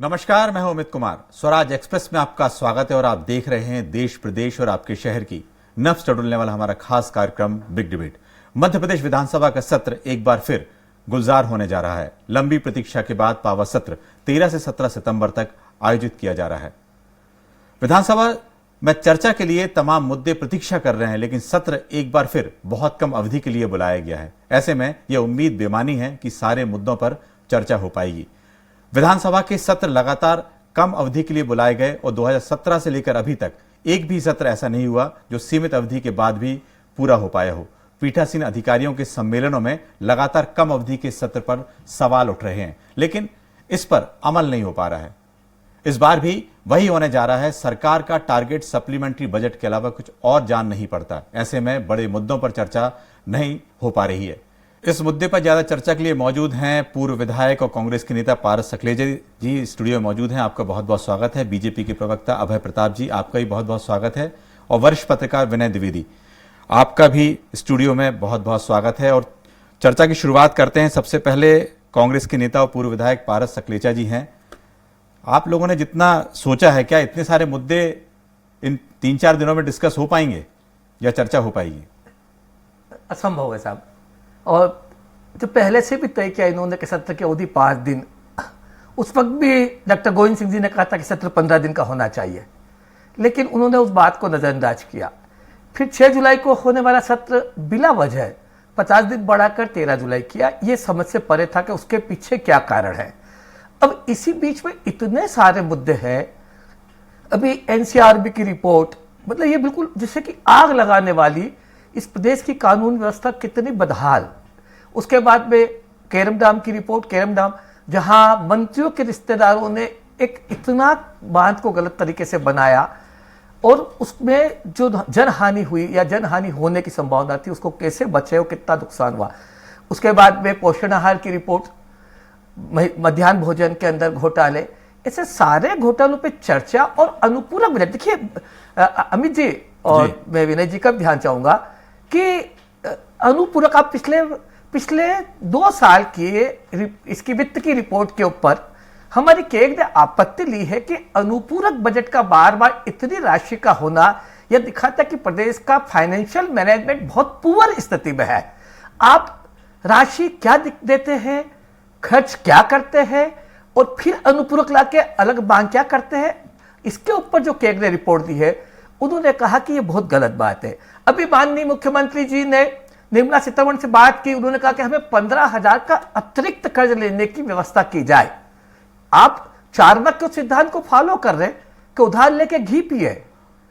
नमस्कार, मैं हूं अमित कुमार। स्वराज एक्सप्रेस में आपका स्वागत है और आप देख रहे हैं देश प्रदेश और आपके शहर की नब्ज टटोलने वाला हमारा खास कार्यक्रम बिग डिबेट। मध्य प्रदेश विधानसभा का सत्र एक बार फिर गुलजार होने जा रहा है। लंबी प्रतीक्षा के बाद पावा सत्र 13 से 17 सितंबर तक आयोजित किया जा रहा है। विधानसभा में चर्चा के लिए तमाम मुद्दे प्रतीक्षा कर रहे हैं, लेकिन सत्र एक बार फिर बहुत कम अवधि के लिए बुलाया गया है। ऐसे में यह उम्मीद बेमानी है कि सारे मुद्दों पर चर्चा हो पाएगी। विधानसभा के सत्र लगातार कम अवधि के लिए बुलाए गए और 2017 से लेकर अभी तक एक भी सत्र ऐसा नहीं हुआ जो सीमित अवधि के बाद भी पूरा हो पाया हो। पीठासीन अधिकारियों के सम्मेलनों में लगातार कम अवधि के सत्र पर सवाल उठ रहे हैं, लेकिन इस पर अमल नहीं हो पा रहा है। इस बार भी वही होने जा रहा है। सरकार का टारगेट सप्लीमेंट्री बजट के अलावा कुछ और जान नहीं पड़ता। ऐसे में बड़े मुद्दों पर चर्चा नहीं हो पा रही है। इस मुद्दे पर ज्यादा चर्चा के लिए मौजूद हैं पूर्व विधायक और कांग्रेस के नेता पारस सकलेचा जी स्टूडियो में मौजूद हैं। आपका बहुत बहुत स्वागत है। बीजेपी के प्रवक्ता अभय प्रताप जी, आपका भी बहुत बहुत स्वागत है। और वरिष्ठ पत्रकार विनय द्विवेदी, आपका भी स्टूडियो में बहुत बहुत स्वागत है। और चर्चा की शुरुआत करते हैं। सबसे पहले कांग्रेस के नेता और पूर्व विधायक पारस सकलेचा जी हैं। आप लोगों ने जितना सोचा है, क्या इतने सारे मुद्दे इन 3-4 दिनों में डिस्कस हो पाएंगे या चर्चा हो पाएगी? असंभव है साहब। और जो पहले से भी तय किया इन्होंने कि सत्र की अवधि 5 दिन, उस वक्त भी डॉक्टर गोविंद सिंह जी ने कहा था कि सत्र 15 दिन का होना चाहिए, लेकिन उन्होंने उस बात को नजरअंदाज किया। फिर 6 जुलाई को होने वाला सत्र बिला वजह 50 दिन बढ़ाकर 13 जुलाई किया। ये समझ से परे था कि उसके पीछे क्या कारण है। अब इसी बीच में इतने सारे मुद्दे हैं। अभी एनसीआरबी की रिपोर्ट, मतलब ये बिल्कुल जैसे कि आग लगाने वाली, इस प्रदेश की कानून व्यवस्था कितनी बदहाल। उसके बाद में केरमडाम की रिपोर्ट, केरमडाम जहां मंत्रियों के रिश्तेदारों ने एक इतना बांध को गलत तरीके से बनाया और उसमें जो जनहानि हुई या जनहानि होने की संभावना थी, उसको कैसे बचे और कितना नुकसान हुआ। उसके बाद में पोषण आहार की रिपोर्ट, मध्याह्न भोजन के अंदर घोटाले, ऐसे सारे घोटालों पे चर्चा और अनुपूरक बजट। देखिए अमित जी और मैं विनय जी का ध्यान चाहूंगा कि अनुपूरक, आप पिछले 2 साल की इसकी वित्त की रिपोर्ट के ऊपर हमारी केग ने आपत्ति ली है कि अनुपूरक बजट का बार बार इतनी राशि का होना यह दिखाता है कि प्रदेश का फाइनेंशियल मैनेजमेंट बहुत पुअर स्थिति में है। आप राशि क्या देते हैं, खर्च क्या करते हैं और फिर अनुपूरक लाके अलग मांग क्या करते हैं। इसके ऊपर जो केग ने रिपोर्ट दी है, उन्होंने कहा कि यह बहुत गलत बात है। अभी माननीय मुख्यमंत्री जी ने निर्मला सीतारमण से बात की। उन्होंने कहा कि हमें 15,000 का अतिरिक्त कर्ज लेने की व्यवस्था की जाए। आप चार्वाक के सिद्धांत को फॉलो कर रहे कि उधार लेके घी पिए,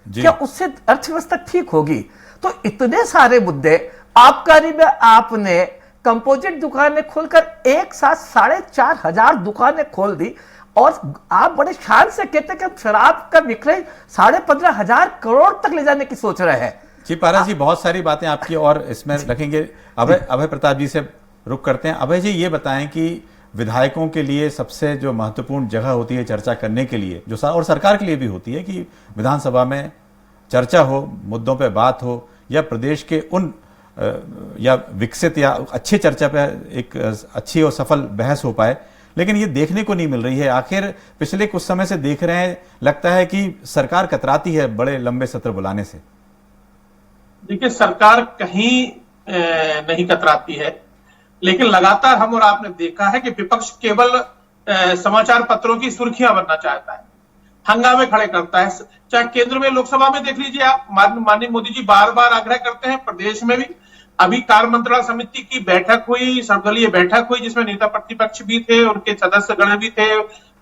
क्या उससे अर्थव्यवस्था ठीक होगी? तो इतने सारे मुद्दे। आबकारी में आपने कंपोजिट दुकानें खोलकर एक साथ 4,500 दुकानें खोल दी और आप बड़े शान से कहते हैं कि हम शराब का विक्रय 15,500 करोड़ तक ले जाने की सोच रहे हैं। जी पारस जी, बहुत सारी बातें आपकी और इसमें रखेंगे। अभय प्रताप जी से रुक करते हैं। अभय जी, ये बताएं कि विधायकों के लिए सबसे जो महत्वपूर्ण जगह होती है चर्चा करने के लिए, जो और सरकार के लिए भी होती है, कि विधानसभा में चर्चा हो, मुद्दों पे बात हो, या प्रदेश के उन या विकसित या अच्छी चर्चा पे एक अच्छी और सफल बहस हो पाए, लेकिन ये देखने को नहीं मिल रही है। आखिर पिछले कुछ समय से देख रहे हैं, लगता है कि सरकार कतराती है बड़े लंबे सत्र बुलाने से। देखिए, सरकार कहीं नहीं कतराती है, लेकिन लगातार हम और आपने देखा है कि विपक्ष केवल समाचार पत्रों की सुर्खियां बनना चाहता है, हंगामे खड़े करता है। चाहे केंद्र में लोकसभा में देख लीजिए आप, माननीय मोदी जी बार बार आग्रह करते हैं, प्रदेश में भी। अभी कार्य मंत्रणा समिति की बैठक हुई, सर्वदलीय बैठक हुई, जिसमें नेता प्रतिपक्ष भी थे, उनके सदस्य गण भी थे,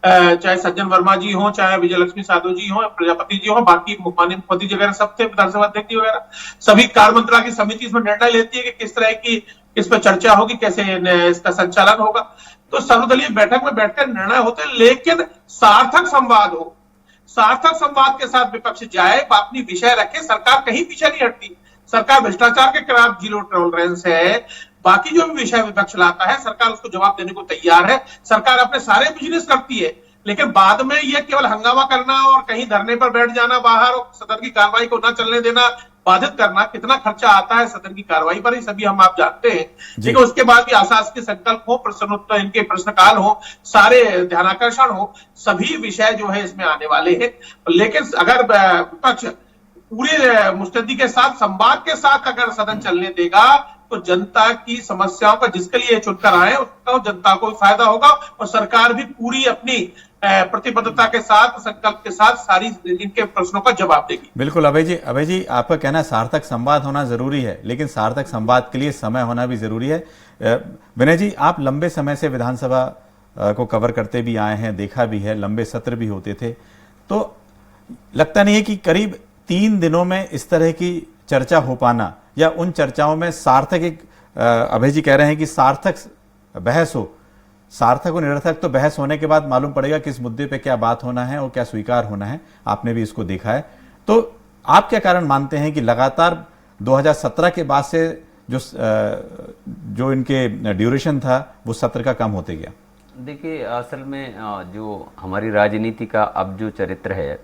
चाहे सज्जन वर्मा जी हो, चाहे विजयलक्ष्मी साधु जी हो, प्रजापति जी हो, बाकी माननीय मुख्यमंत्री जी वगैरह सब थे, विधानसभा अध्यक्ष जी वगैरह, सभी कार्य मंत्रणा की समिति इसमें निर्णय लेती है कि किस तरह की इस पर चर्चा होगी, कैसे इसका संचालन होगा। तो सर्वदलीय बैठक में बैठकर निर्णय होते हैं, लेकिन सार्थक संवाद हो, सार्थक संवाद के साथ विपक्ष जाए, अपनी विषय रखे। सरकार कहीं पीछे नहीं हटती। सरकार भ्रष्टाचार के खिलाफ जीरो टॉलरेंस है। बाकी जो भी विषय विपक्ष लाता है, सरकार उसको जवाब देने को तैयार है। सरकार अपने सारे बिजनेस करती है, लेकिन बाद में यह केवल हंगामा करना और कहीं धरने पर बैठ जाना बाहर और सदन की कार्रवाई को न चलने देना, बाधित करना, कितना खर्चा आता है सदन की कार्रवाई पर, ये सभी हम आप जानते हैं। लेकिन उसके बाद भी अशासकीय संकल्प हो, प्रश्नोत्तर, इनके प्रश्नकाल हो, सारे ध्यानाकर्षण हो, सभी विषय जो है इसमें आने वाले हैं। लेकिन अगर विपक्ष पूरी मुस्तैदी के साथ, संवाद के साथ अगर सदन चलने देगा तो जनता की समस्याओं का, जिसके लिए चुनकर आए, उसका जनता को फायदा होगा और सरकार भी पूरी अपनी प्रतिबद्धता के साथ, संकल्प के साथ सारी इनके प्रश्नों का जवाब देगी। बिल्कुल अभय जी आपका कहना सार्थक संवाद होना जरूरी है, लेकिन सार्थक संवाद के लिए समय होना भी जरूरी है। विनय जी, आप लंबे समय से विधानसभा को कवर करते भी आए हैं, देखा भी है, लंबे सत्र भी होते थे, तो लगता नहीं है कि करीब 3 दिनों में इस तरह की चर्चा हो पाना, या उन चर्चाओं में सार्थक एक अभय जी कह रहे हैं कि सार्थक बहस हो, सार्थक और निरर्थक तो बहस होने के बाद मालूम पड़ेगा किस मुद्दे पे क्या बात होना है और क्या स्वीकार होना है, आपने भी इसको देखा है। तो आप क्या कारण मानते हैं कि लगातार 2017 के बाद से जो इनके ड्यूरेशन था वो सत्र का कम होते गया? देखिए, असल में जो हमारी राजनीति का अब जो चरित्र है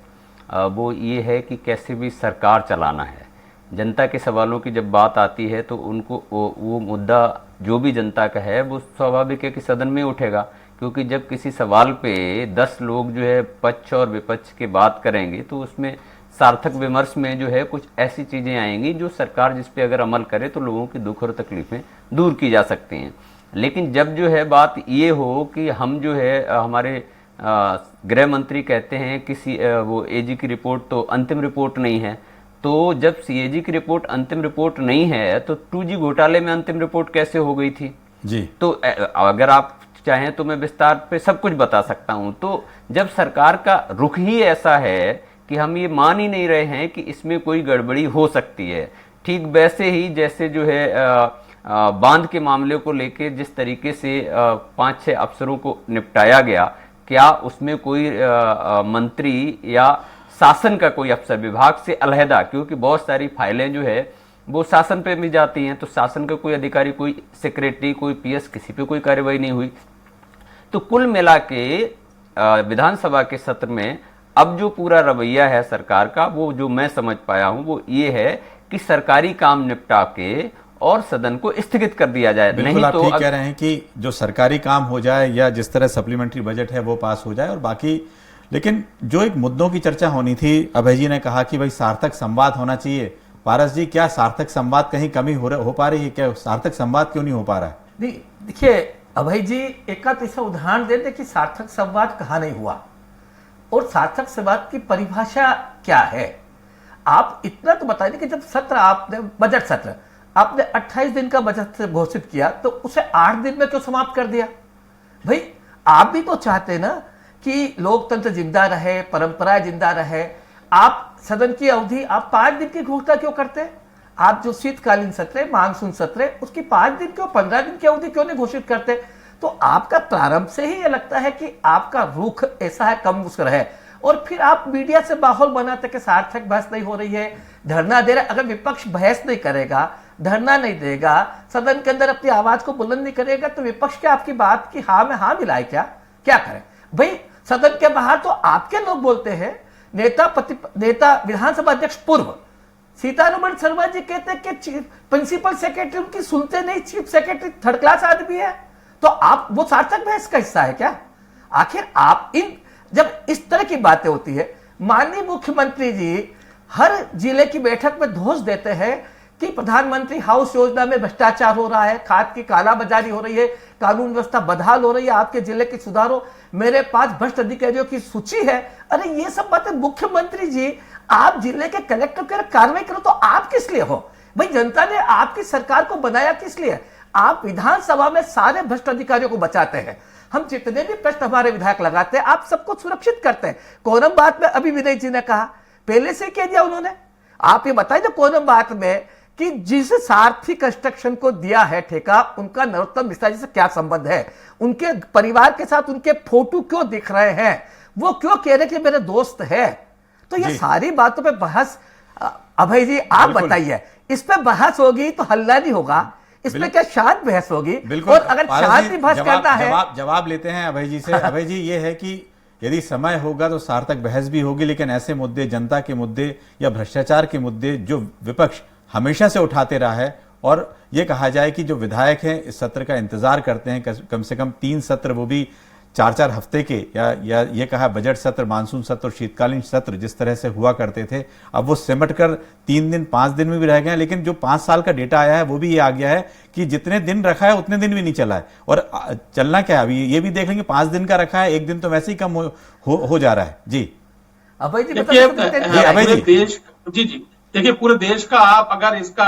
वो ये है कि कैसे भी सरकार चलाना है। जनता के सवालों की जब बात आती है तो उनको वो मुद्दा जो भी जनता का है वो स्वाभाविक है कि सदन में उठेगा, क्योंकि जब किसी सवाल पे 10 लोग जो है पक्ष और विपक्ष के बात करेंगे तो उसमें सार्थक विमर्श में जो है कुछ ऐसी चीज़ें आएंगी जो सरकार जिस पे अगर अमल करे तो लोगों की दुख और तकलीफें दूर की जा सकती हैं। लेकिन जब जो है बात ये हो कि हम जो है हमारे गृह मंत्री कहते हैं कि वो एजी की रिपोर्ट तो अंतिम रिपोर्ट नहीं है, तो जब सीएजी की रिपोर्ट अंतिम रिपोर्ट नहीं है तो 2G घोटाले में अंतिम रिपोर्ट कैसे हो गई थी जी? तो अगर आप चाहें तो मैं विस्तार पे सब कुछ बता सकता हूं। तो जब सरकार का रुख ही ऐसा है कि हम ये मान ही नहीं रहे हैं कि इसमें कोई गड़बड़ी हो सकती है, ठीक वैसे ही जैसे जो है बांध के मामले को लेके जिस तरीके से 5-6 अफसरों को निपटाया गया, क्या उसमें कोई मंत्री या शासन का कोई अफसर विभाग से अलहदा, क्योंकि बहुत सारी फाइलें जो है वो शासन पे भी जाती हैं, तो शासन का कोई अधिकारी, कोई सेक्रेटरी, कोई पीएस, किसी पे कोई कार्रवाई नहीं हुई। तो कुल मिला के विधानसभा के सत्र में अब जो पूरा रवैया है सरकार का, वो जो मैं समझ पाया हूं वो ये है कि सरकारी काम निपटा के और सदन को स्थगित कर दिया जाए। नहीं आप तो ठीक कह रहे हैं कि जो सरकारी काम हो जाए या जिस तरह सप्लीमेंट्री बजट है वो पास हो जाए और बाकी, लेकिन जो एक मुद्दों की चर्चा होनी थी, अभय जी ने कहा कि भाई सार्थक संवाद होना चाहिए। पारस जी, क्या सार्थक संवाद कहीं कमी हो पा रही है? क्या सार्थक संवाद क्यों नहीं हो पा रहा है? नहीं, देखिए अभय जी, एक ऐसा उदाहरण दे दे कि सार्थक संवाद कहाँ नहीं हुआ और सार्थक संवाद की परिभाषा क्या है। आप इतना तो बताइए कि जब सत्र आपने, बजट सत्र आपने 28 दिन का बजट घोषित किया तो उसे 8 दिन में क्यों समाप्त कर दिया? भाई आप भी तो चाहते ना कि लोकतंत्र जिंदा रहे, परंपराएं जिंदा रहे। आप सदन की अवधि आप 5 दिन की घोषणा क्यों करते? आप जो शीतकालीन सत्र है, मानसून सत्र है, उसकी 5 दिन क्यों, 15 दिन की अवधि क्यों नहीं घोषित करते? तो आपका प्रारंभ से ही ये लगता है कि आपका रुख ऐसा है, कम मुस्कुर है, और फिर आप मीडिया से माहौल बनाते कि सार्थक बहस नहीं हो रही है, धरना दे रहा है। अगर विपक्ष बहस नहीं करेगा, धरना नहीं देगा, सदन के अंदर अपनी आवाज को बुलंद नहीं करेगा, तो विपक्ष क्या आपकी बात की हाँ में हाँ मिलाए? क्या करें भाई? सदन के बाहर तो आपके लोग बोलते हैं, नेता विधानसभा अध्यक्ष पूर्व सीतारमण शर्मा जी कहते हैं कि प्रिंसिपल सेक्रेटरी उनकी सुनते नहीं, चीफ सेक्रेटरी थर्ड क्लास आदमी है। तो आप वो सार्थक बहस का हिस्सा है क्या? आखिर आप जब इस तरह की बातें होती है, माननीय मुख्यमंत्री जी हर जिले की बैठक में दोष देते हैं कि प्रधानमंत्री हाउस योजना में भ्रष्टाचार हो रहा है, खाद की कालाबाजारी हो रही है, कानून व्यवस्था बदहाल हो रही है, आपके जिले की सुधारो, मेरे पास भ्रष्ट अधिकारियों की सूची है। अरे ये सब बातें मुख्यमंत्री जी, आप जिले के कलेक्टर पर कार्रवाई करो तो आप किस लिए हो भाई? जनता ने आपकी सरकार को बनाया किस लिए? आप विधानसभा में सारे भ्रष्ट अधिकारियों को बचाते हैं। हम जितने भी प्रश्न हमारे विधायक लगाते हैं, आप सबको सुरक्षित करते हैं। कोनम बात में अभी विनय जी ने कहा, पहले से कह दिया उन्होंने। आप ये बताइए तो कोनम बात में कि जिस सारथी कंस्ट्रक्शन को दिया है ठेका, उनका नरोत्तम मिश्रा जी से क्या संबंध है? उनके परिवार के साथ उनके फोटो क्यों दिख रहे हैं? वो क्यों कह रहे कि मेरे दोस्त है? तो ये सारी बातों पे बहस, अभय जी आप बताइए, इस पे बहस होगी तो हल्ला नहीं होगा, इसमें क्या शांत बहस होगी? और अगर शांति बहस करना है, जवाब लेते हैं अभय जी से। अभय जी, ये है कि यदि समय होगा तो सार्थक बहस भी होगी, लेकिन ऐसे मुद्दे, जनता के मुद्दे या भ्रष्टाचार के मुद्दे जो विपक्ष हमेशा से उठाते रहा है, और ये कहा जाए कि जो विधायक हैं इस सत्र का इंतजार करते हैं, कम से कम 3 सत्र, वो भी 4-4 हफ्ते के, या ये कहा बजट सत्र, मानसून सत्र और शीतकालीन सत्र जिस तरह से हुआ करते थे, अब वो सिमट कर 3 दिन 5 दिन में भी रह गए हैं। लेकिन जो 5 साल का डेटा आया है वो भी ये आ गया है कि जितने दिन रखा है उतने दिन भी नहीं चला है। और चलना क्या है अभी ये भी देख लेंगे, 5 दिन का रखा है, 1 दिन तो वैसे ही कम हो जा रहा है। जी अभय जी देखिए बताइए। देश, जी देखिए, पूरे देश का आप अगर इसका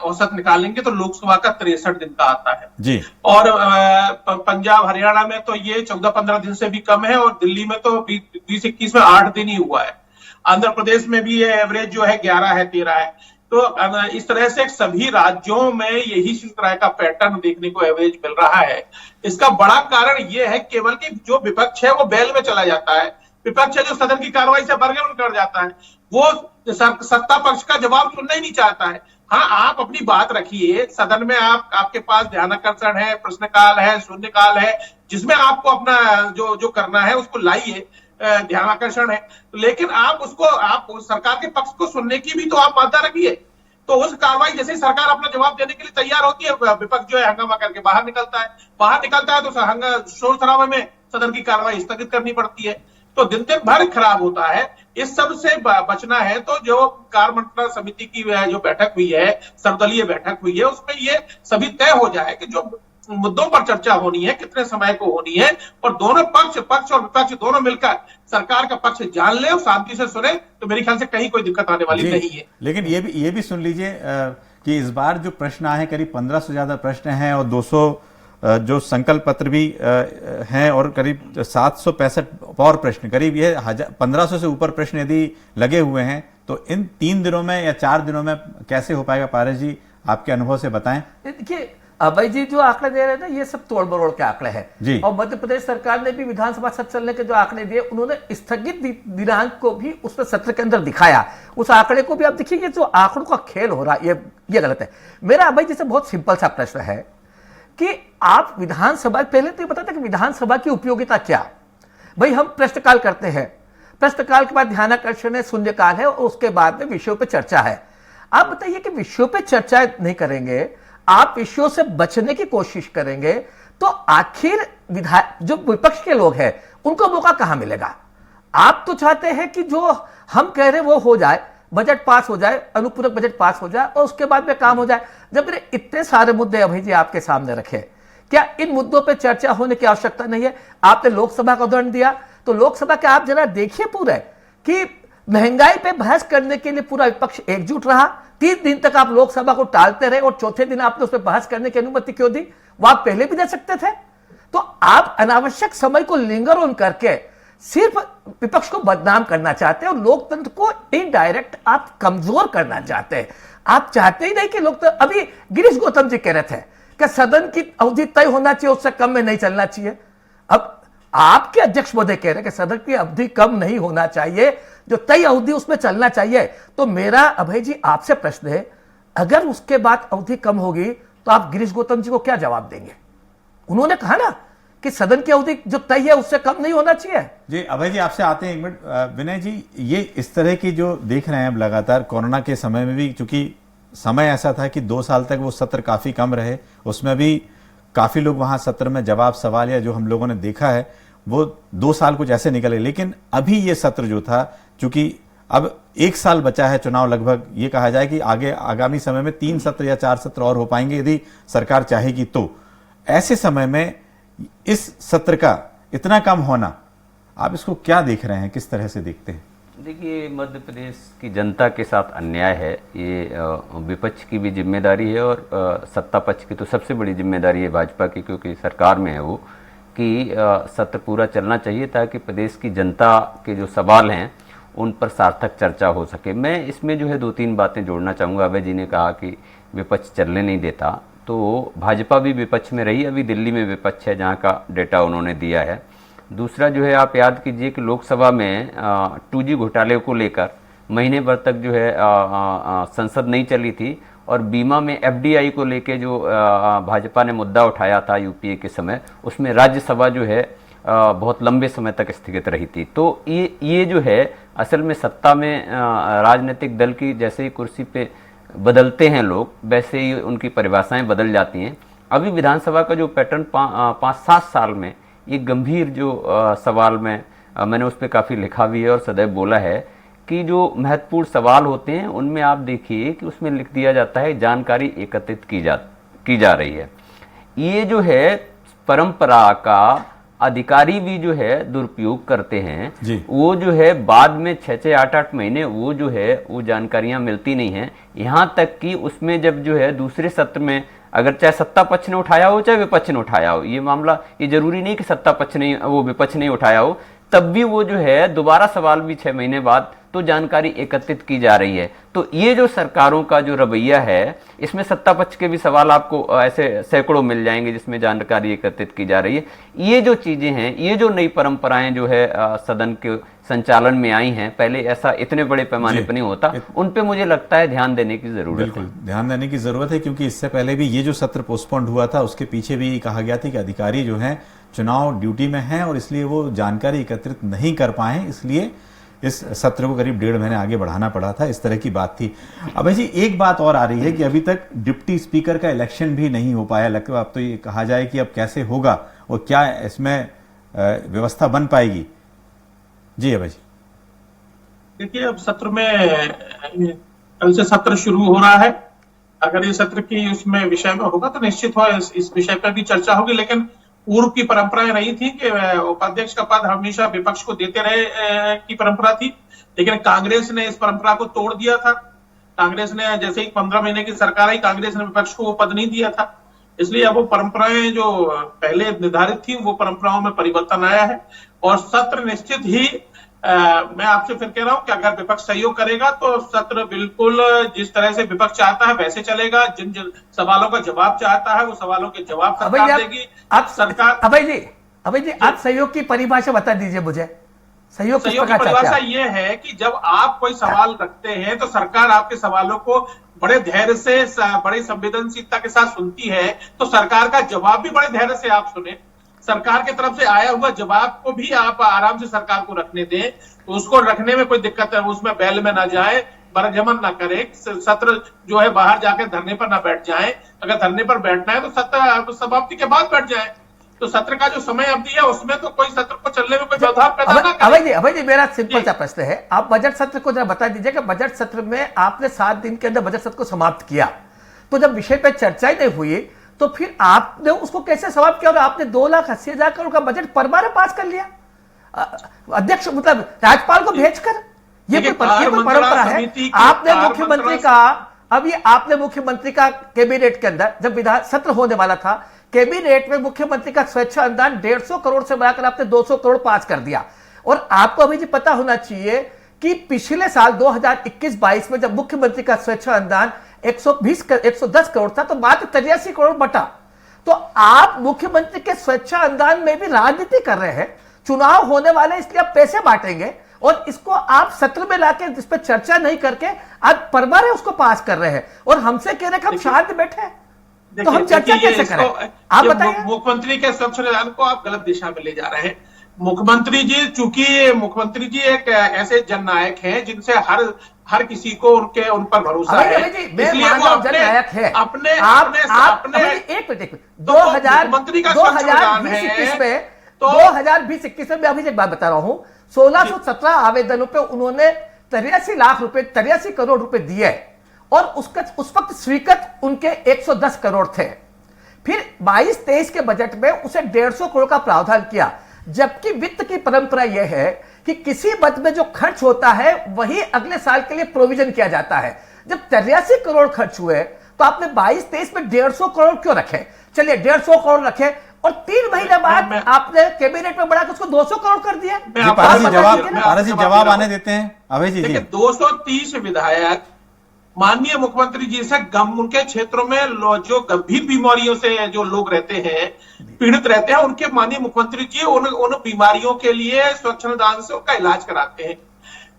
औसत निकालेंगे तो लोकसभा का 63 दिन का आता है जी, और पंजाब हरियाणा में तो ये 14-15 दिन से भी कम है, और दिल्ली में तो 20-21 में 8 दिन ही हुआ है। आंध्र प्रदेश में भी ये एवरेज जो है 11 है, 13 है। तो इस तरह से सभी राज्यों में यही तरह का पैटर्न देखने को एवरेज मिल रहा है। इसका बड़ा कारण ये है केवल कि जो विपक्ष है वो बैल में चला जाता है, विपक्ष है जो सदन की कार्रवाई से बरगमन कर जाता है, वो सत्ता पक्ष का जवाब सुनना ही नहीं चाहता है। हाँ, आप अपनी बात रखिए सदन में, आपके पास ध्यानाकर्षण है, प्रश्नकाल है, शून्यकाल है, जिसमें आपको अपना जो करना है उसको लाइए, ध्यानाकर्षण है, लेकिन आप सरकार के पक्ष को सुनने की भी तो आप बाधा रखिए। तो उस कार्रवाई जैसे सरकार अपना जवाब देने के लिए तैयार होती है, विपक्ष जो है हंगामा करके बाहर निकलता है तो शोर शराबे में सदन की कार्रवाई स्थगित करनी पड़ती है। तो दिन भर खराब होता है। इस सब से बचना है तो जो कार्य मंत्रणा समिति की जो बैठक हुई है, सर्वदलीय बैठक हुई है, उसमें ये सभी तय हो जाए कि जो मुद्दों पर चर्चा होनी है कितने समय को होनी है, और दोनों पक्ष और विपक्ष दोनों मिलकर सरकार का पक्ष जान ले और शांति से सुने, तो मेरे ख्याल से कहीं कोई दिक्कत आने वाली नहीं है। लेकिन ये भी सुन लीजिए कि इस बार जो प्रश्न आए, करीब 1500 से ज्यादा प्रश्न हैं, और 200 जो संकल्प पत्र भी हैं, और करीब 765 और प्रश्न, करीब ये 1500 से ऊपर प्रश्न यदि लगे हुए हैं, तो इन 3 दिनों में या 4 दिनों में कैसे हो पाएगा? पारस जी, आपके अनुभव से बताएं। देखिए अभय जी जो आंकड़े दे रहे हैं ना, ये सब तोड़ मरोड़ के आंकड़े हैं, और मध्य प्रदेश सरकार ने भी विधानसभा सत्र चलने के जो आंकड़े दिए, उन्होंने स्थगित दिनांक को भी उस सत्र के अंदर दिखाया। उस आंकड़े को भी आप देखिए, जो आंकड़ों का खेल हो रहा है ये गलत है। मेरा अभय जी से बहुत सिंपल सा प्रश्न है कि आप विधानसभा, पहले तो ये बताते कि विधानसभा की उपयोगिता क्या। भाई हम प्रश्नकाल करते हैं, प्रश्नकाल के बाद ध्यानाकर्षण है, शून्यकाल है, और उसके बाद में विषयों पे चर्चा है। आप बताइए कि विषयों पे चर्चा नहीं करेंगे, आप विषयों से बचने की कोशिश करेंगे, तो आखिर जो विपक्ष के लोग हैं उनको मौका कहां मिलेगा? आप तो चाहते हैं कि जो हम कह रहे हैं वो हो जाए, बजट पास हो जाए, अनुपूरक बजट पास हो जाए, और उसके बाद में काम हो जाए। जब मेरे इतने सारे मुद्दे अभय जी आपके सामने रखे, क्या इन मुद्दों पे चर्चा होने की आवश्यकता नहीं है? आपने लोकसभा का उदाहरण दिया, तो लोकसभा के आप जरा देखिए पूरे कि महंगाई पे बहस करने के लिए पूरा विपक्ष एकजुट रहा। 3 दिन तक आप लोकसभा को टालते रहे, और चौथे दिन आपने उस पर बहस करने की अनुमति क्यों दी? वो आप पहले भी दे सकते थे। तो आप अनावश्यक समय को लिंगर ऑन करके सिर्फ विपक्ष को बदनाम करना चाहते हैं, और लोकतंत्र को इनडायरेक्ट आप कमजोर करना चाहते हैं। आप चाहते ही नहीं कि लोकतंत्र, अभी गिरीश गौतम जी कह रहे थे कि सदन की अवधि तय होना चाहिए, उससे कम में नहीं चलना चाहिए। अब आपके अध्यक्ष महोदय कह रहे हैं कि सदन की अवधि कम नहीं होना चाहिए, जो तय अवधि उसमें चलना चाहिए। तो मेरा अभय जी आपसे प्रश्न है, अगर उसके बाद अवधि कम होगी तो आप गिरीश गौतम जी को क्या जवाब देंगे? उन्होंने कहा ना कि सदन की अवधि जो तय है उससे कम नहीं होना चाहिए। जी अभय जी, आपसे आते हैं 1 मिनट। विनय जी, ये इस तरह की जो देख रहे हैं अब लगातार, कोरोना के समय में भी, चूंकि समय ऐसा था कि 2 साल तक वो सत्र काफी कम रहे, उसमें भी काफी लोग वहां सत्र में जवाब सवाल या जो हम लोगों ने देखा है वो 2 साल कुछ ऐसे निकले। लेकिन अभी ये सत्र जो था, चूंकि अब 1 साल बचा है चुनाव लगभग, ये कहा जाए कि आगामी समय में 3 सत्र या 4 सत्र और हो पाएंगे यदि सरकार चाहेगी तो। ऐसे समय में इस सत्र का इतना कम होना, आप इसको क्या देख रहे हैं, किस तरह से देखते हैं? देखिए, मध्य प्रदेश की जनता के साथ अन्याय है, ये विपक्ष की भी जिम्मेदारी है, और सत्ता पक्ष की तो सबसे बड़ी जिम्मेदारी है भाजपा की, क्योंकि सरकार में है वो, कि सत्र पूरा चलना चाहिए ताकि प्रदेश की जनता के जो सवाल हैं उन पर सार्थक चर्चा हो सके। मैं इसमें जो है 2-3 बातें जोड़ना चाहूँगा। अभय जी ने कहा कि विपक्ष चलने नहीं देता, तो भाजपा भी विपक्ष में रही, अभी दिल्ली में विपक्ष है जहाँ का डेटा उन्होंने दिया है। दूसरा जो है, आप याद कीजिए कि लोकसभा में 2G घोटाले को लेकर महीने भर तक जो है संसद नहीं चली थी, और बीमा में FDI को लेके जो भाजपा ने मुद्दा उठाया था यूपीए के समय, उसमें राज्यसभा जो है बहुत लंबे समय तक स्थगित रही थी। तो ये जो है असल में सत्ता में राजनीतिक दल की जैसे ही कुर्सी पे बदलते हैं लोग, वैसे ही उनकी परिभाषाएं बदल जाती हैं। अभी विधानसभा का जो पैटर्न 5-7 साल में ये गंभीर जो सवाल मैंने उस पर काफ़ी लिखा भी है और सदैव बोला है कि जो महत्वपूर्ण सवाल होते हैं उनमें आप देखिए कि उसमें लिख दिया जाता है जानकारी एकत्रित की जा रही है। ये जो है परंपरा का अधिकारी भी जो है दुरुपयोग करते हैं जी। वो जो है बाद में 6-6, 8-8 महीने वो जो है वो जानकारियां मिलती नहीं हैं। यहाँ तक कि उसमें जब जो है दूसरे सत्र में अगर चाहे सत्ता पक्ष ने उठाया हो चाहे विपक्ष ने उठाया हो, ये मामला ये जरूरी नहीं कि सत्ता पक्ष ने वो विपक्ष ने उठाया हो, तब भी वो जो है दोबारा सवाल भी 6 महीने बाद तो जानकारी एकत्रित की जा रही है। तो ये जो सरकारों का जो रवैया है, इसमें सत्ता पक्ष के भी सवाल आपको ऐसे सैकड़ों मिल जाएंगे जिसमें जानकारी एकत्रित की जा रही है। ये जो चीजें हैं, ये जो नई परंपराएं जो है सदन के संचालन में आई हैं, पहले ऐसा इतने बड़े पैमाने पर नहीं होता, उन पे मुझे लगता है ध्यान देने की जरूरत है। बिल्कुल ध्यान देने की जरूरत है, क्योंकि इससे पहले भी ये जो सत्र पोस्टपोन्ड हुआ था उसके पीछे भी कहा गया था कि अधिकारी जो हैं चुनाव ड्यूटी में हैं और इसलिए वो जानकारी एकत्रित नहीं कर पाए, इसलिए इस सत्र को करीब 1.5 महीने आगे बढ़ाना पड़ा था। इस तरह की बात थी। अब जी एक बात और आ रही है कि अभी तक डिप्टी स्पीकर का इलेक्शन भी नहीं हो पाया। लगता है अब तो ये कहा जाए कि अब कैसे होगा और क्या इसमें व्यवस्था बन पाएगी। जी अभय जी, देखिए अब सत्र में कल से सत्र शुरू हो रहा है। अगर ये सत्र की उसमें विषय में होगा तो निश्चित हो इस विषय पर भी चर्चा होगी, लेकिन पूर्व की परंपराएं रही थी कि उपाध्यक्ष का पद हमेशा विपक्ष को देते रहे की परंपरा थी, लेकिन कांग्रेस ने इस परंपरा को तोड़ दिया था। कांग्रेस ने जैसे ही 15 महीने की सरकार आई, कांग्रेस ने विपक्ष को वो पद नहीं दिया था। इसलिए अब वो परंपराएं जो पहले निर्धारित थी वो परंपराओं में परिवर्तन आया है और सत्र निश्चित ही मैं आपसे फिर कह रहा हूं कि अगर विपक्ष सहयोग करेगा तो सत्र बिल्कुल जिस तरह से विपक्ष चाहता है वैसे चलेगा। जिन सवालों का जवाब चाहता है वो सवालों के जवाब सरकार देगी। आप सरकार अभय जी आप सहयोग की परिभाषा बता दीजिए मुझे। सहयोग की परिभाषा ये है कि जब आप कोई सवाल रखते हैं तो सरकार आपके सवालों को बड़े धैर्य से, बड़ी संवेदनशीलता के साथ सुनती है, तो सरकार का जवाब भी बड़े धैर्य से आप सुने। सरकार की तरफ से आया हुआ जवाब को भी आप आराम से सरकार को रखने दें, तो उसको रखने में कोई दिक्कत है, उसमें बैल में ना जाए, बरगमन ना करे, सत्र जो है बाहर जाके धरने पर ना बैठ जाए। अगर धरने पर बैठना है तो सत्र समाप्ति के बाद बैठ जाए। तो सत्र का जो समय अवधि है उसमें तो कोई सत्र को चलने में कोई बाधा पैदा ना करे। अभय जी मेरा सिंपल सा प्रश्न है, आप बजट सत्र को जरा बता दीजिए कि बजट सत्र में आपने 7 दिन के अंदर बजट सत्र को समाप्त किया, तो जब विषय पर चर्चा ही नहीं हुई तो फिर आपने उसको कैसे समाप्त किया और आपने 2,80,000 करोड़ का बजट परमाने पास कर लिया अध्यक्ष मतलब राज्यपाल को भेजकर। ये कोई परंपरा है? आपने मुख्यमंत्री का आपने मुख्यमंत्री का कैबिनेट के अंदर जब विधान सत्र होने वाला था, कैबिनेट में मुख्यमंत्री का स्वेच्छा अनुदान 150 करोड़ से बढ़ाकर आपने 200 करोड़ पास कर दिया। और आपको अभी जी पता होना चाहिए कि पिछले साल 2021-22 में जब मुख्यमंत्री का स्वेच्छा अनुदान 110 करोड़ था तो मात्र 83 करोड़ बटा। तो आप मुख्यमंत्री के स्वेच्छा अनुदान में भी राजनीति कर रहे हैं। चुनाव होने वाले इसलिए आप पैसे बांटेंगे और इसको आप सत्र में लाके इस पर चर्चा नहीं करके आज परमाने उसको पास कर रहे हैं और हमसे कह रहे हैं कि हम शांत बैठे हैं, तो हम चर्चा कैसे करें? आप बताइए। मुख्यमंत्री के स्वच्छ अनुदान को आप गलत दिशा में ले जा रहे हैं। मुख्यमंत्री जी, चूंकि मुख्यमंत्री जी एक ऐसे जननायक हैं जिनसे हर किसी को उन पर भरोसा है, इसलिए वो अपने एक मिनट 2020-21 में 2020-21 में मैं अभी एक बात बता रहा हूं, 1617 आवेदनों पे उन्होंने 83 करोड़ रुपए दिए और उस वक्त स्वीकृत उनके 110 करोड़ थे। फिर 22-23 के बजट में उसे 150 करोड़ का प्रावधान किया, जबकि वित्त की परंपरा यह है कि किसी मद में जो खर्च होता है वही अगले साल के लिए प्रोविजन किया जाता है। जब 83 करोड़ खर्च हुए तो आपने 22-23 में 150 करोड़ क्यों रखे? चलिए 150 करोड़ रखे और 3 महीने बाद आपने कैबिनेट में बढ़ाकर उसको 200 करोड़ कर दिया। पारस जी जवाब आने देते हैं। अभय जी 230 विधायक माननीय मुख्यमंत्री जी से उनके क्षेत्रों में जो गंभीर बीमारियों से जो लोग रहते हैं, पीड़ित रहते हैं, उनके माननीय मुख्यमंत्री जी उन बीमारियों के लिए स्वच्छ अनुदान से उनका इलाज कराते हैं।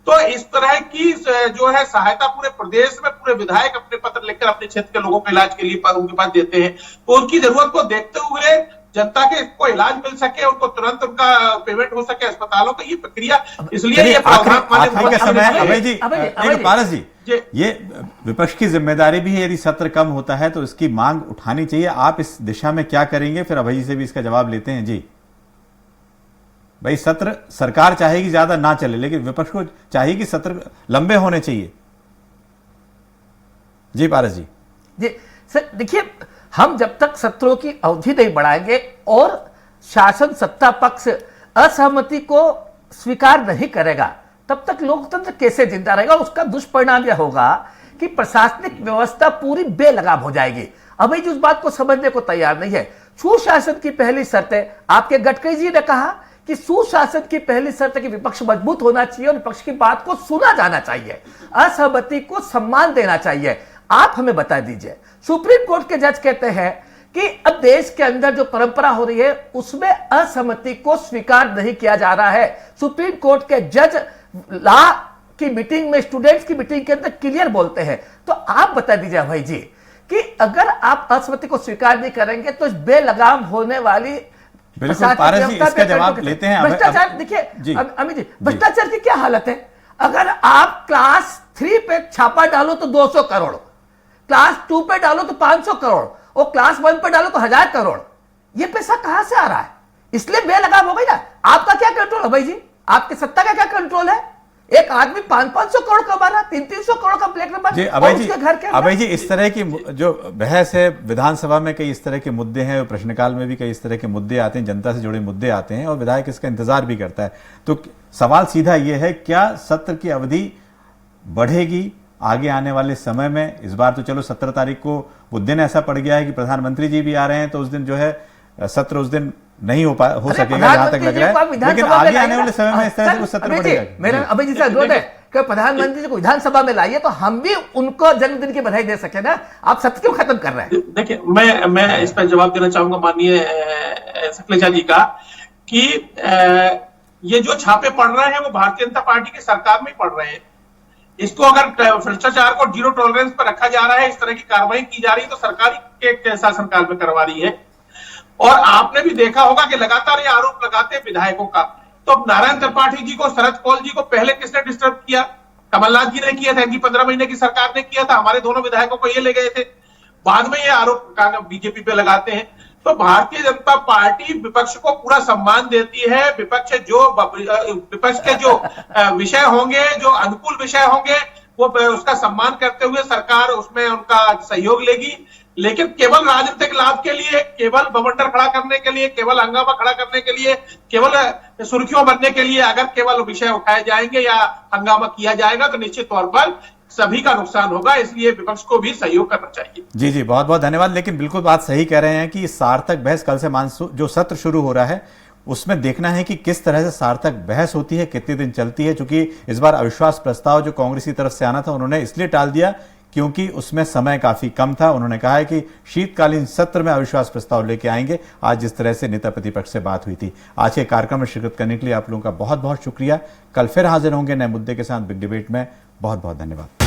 तो इस तरह की जो है सहायता पूरे प्रदेश में पूरे विधायक अपने पत्र लिखकर अपने क्षेत्र के लोगों के इलाज के लिए उनके पास देते हैं। तो उनकी जरूरत को देखते हुए जनता के को इलाज मिल सके, उनको तुरंत उनका पेमेंट हो सके अस्पतालों की, ये प्रक्रिया इसलिए चलिए, ये प्रावधान आखिरी का समय है। अभय जी, अभय जी, पारस जी, ये विपक्ष की जिम्मेदारी भी है, यदि सत्र कम होता है तो इसकी मांग उठानी चाहिए। आप इस दिशा में क्या करेंगे? फिर अभय जी से भी इसका जवाब लेते हैं। जी भाई, सत्र सरकार चाहेगी ज्यादा ना चले, लेकिन विपक्ष को चाहिए कि सत्र लंबे होने चाहिए। जी पारस जी। जी सर, देखिए, हम जब तक सत्रों की अवधि नहीं बढ़ाएंगे और शासन सत्ता पक्ष असहमति को स्वीकार नहीं करेगा, तब तक लोकतंत्र कैसे जिंदा रहेगा। उसका दुष्परिणाम यह होगा कि प्रशासनिक व्यवस्था पूरी बेलगाम हो जाएगी। अभी जो उस बात को समझने को तैयार नहीं है। सुशासन की पहली शर्त है, आपके गडकरी जी ने कहा कि सुशासन की पहली शर्त है कि विपक्ष मजबूत होना चाहिए और विपक्ष की बात को सुना जाना चाहिए, असहमति को सम्मान देना चाहिए। आप हमें बता दीजिए, सुप्रीम कोर्ट के जज कहते हैं कि अब देश के अंदर जो परंपरा हो रही है उसमें असहमति को स्वीकार नहीं किया जा रहा है। सुप्रीम कोर्ट के जज लॉ की मीटिंग में, स्टूडेंट्स की मीटिंग के अंदर क्लियर बोलते हैं। तो आप बता दीजिए भाई जी कि अगर आप असहमति को स्वीकार नहीं करेंगे तो इस बेलगाम होने वाली बिल्कुल पारस जी, इसका जवाब लेते हैं। भ्रष्टाचार, देखिए अमित जी, भ्रष्टाचार की क्या हालत है। अगर आप क्लास 3 पे छापा डालो तो 200 करोड़, क्लास 2 पे डालो तो 500 करोड़ और क्लास 1 पे डालो तो 1000 करोड़। ये पैसा कहां से आ रहा है? इसलिए बेलगाम हो गई ना। आपका क्या कंट्रोल है भाई जी? आपकी सत्ता का क्या कंट्रोल है? एक आदमी 500-500 करोड़ कमा रहा है, 300-300 करोड़ का ब्लैक नंबर। जी अभय जी, अभय जी, इस तरह की जो बहस है विधानसभा में, कई इस तरह के मुद्दे हैं, प्रश्नकाल में भी कई इस तरह के मुद्दे आते हैं, जनता से जुड़े मुद्दे आते हैं और विधायक इसका इंतजार भी करता है। तो सवाल सीधा यह है, क्या सत्र की अवधि बढ़ेगी आगे आने वाले समय में? इस बार तो चलो 17 तारीख को वो दिन ऐसा पड़ गया है कि प्रधानमंत्री जी भी आ रहे हैं, तो उस दिन जो है सत्र उस दिन नहीं हो सकेगा जहां तक लग रहा है, लेकिन आगे आने वाले समय में इस तरह से कुछ सत्र बढ़ेगा। मेरा अभय जी से अनुरोध है कि प्रधानमंत्री जी को विधानसभा में लाइए तो हम भी उनको जन्मदिन की बधाई दे सके ना। आप सत्र क्यों खत्म कर रहे हैं? देखिए, मैं इस पर जवाब देना चाहूंगा माननीय सकलेचा जी का कि ये जो छापे पड़ रहे हैं वो भारतीय जनता पार्टी की सरकार में पड़ रहे हैं। इसको अगर भ्रष्टाचार को जीरो टॉलरेंस पर रखा जा रहा है, इस तरह की कार्रवाई की जा रही है, तो सरकार के शासनकाल में करवा रही है। और आपने भी देखा होगा कि लगातार ये आरोप लगाते हैं विधायकों का। तो नारायण त्रिपाठी जी को, शरद कौल जी को पहले किसने डिस्टर्ब किया? कमलनाथ जी ने किया था, इनकी 15 महीने की सरकार ने किया था। हमारे दोनों विधायकों को ये ले गए थे। बाद में ये आरोप बीजेपी पे लगाते हैं। तो भारतीय जनता पार्टी विपक्ष को पूरा सम्मान देती है। विपक्ष के जो विषय होंगे, जो अनुकूल विषय होंगे, वो उसका सम्मान करते हुए सरकार उसमें उनका सहयोग लेगी। लेकिन केवल राजनीतिक लाभ के लिए, केवल बवंडर खड़ा करने के लिए, केवल हंगामा खड़ा करने के लिए, केवल सुर्खियों बनने के लिए अगर केवल विषय उठाए जाएंगे या हंगामा किया जाएगा तो निश्चित तौर पर सभी का नुकसान होगा। इसलिए विपक्ष को भी सहयोग करना चाहिए। जी जी, बहुत बहुत धन्यवाद। लेकिन बिल्कुल बात सही कह रहे हैं कि सार्थक बहस कल से जो सत्र शुरू हो रहा है उसमें देखना है कि किस तरह से सार्थक बहस होती है, कितने दिन चलती है। चूंकि इस बार अविश्वास प्रस्ताव जो कांग्रेस की तरफ से आना था उन्होंने इसलिए टाल दिया क्योंकि उसमें समय काफी कम था। उन्होंने कहा है कि शीतकालीन सत्र में अविश्वास प्रस्ताव लेके आएंगे। आज जिस तरह से नेता प्रतिपक्ष से बात हुई थी। आज के कार्यक्रम में शिरकत करने के लिए आप लोगों का बहुत बहुत शुक्रिया। कल फिर हाजिर होंगे नए मुद्दे के साथ बिग डिबेट में। बहुत बहुत धन्यवाद।